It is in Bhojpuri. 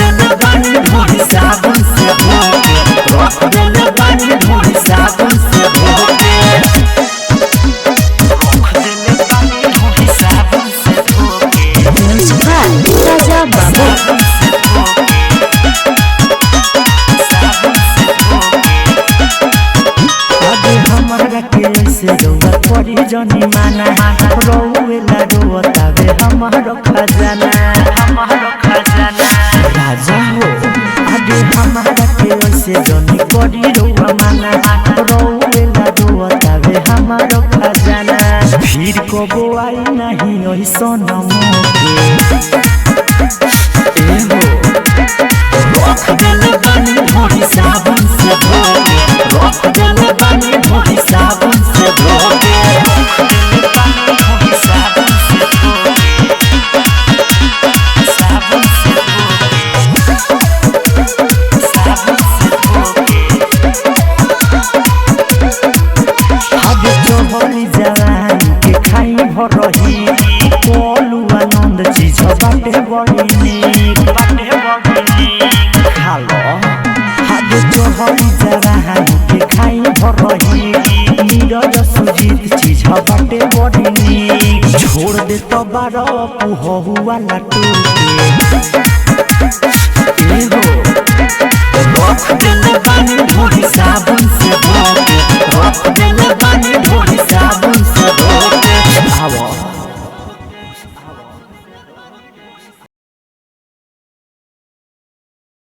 देले बानी ढोरी साबुन से धोके रख देले बानी ढोरी साबुन से धोके रख देले बानी ढोरी साबुन से धोके राजा बाबू से रउआ परी जनी माना रउएला रोतावे हमारो खजाना राजा हो आगे हमारा के से जनी परी रउआ माना रउएला रोतावे हमारो खजाना फिर कबो आई नहीं ओइसन मोके ए हो रख देले बानी ढोरी साबुन से धोके रख देले बानी ढोरी साबुन से धोके रख देले बानी ढोरी साबुन से धोके साबुन से धोके साबुन से धोके अब चोहरी जवानी के खाई भरही कोलू आनंद चीज बाटे बड़ी खालो हाथ चोहरी जवानी के खाई भरही नीरज सुजीत चीज बाटे बड़ी छोड़ दे तो बारो पुहुआ लटू के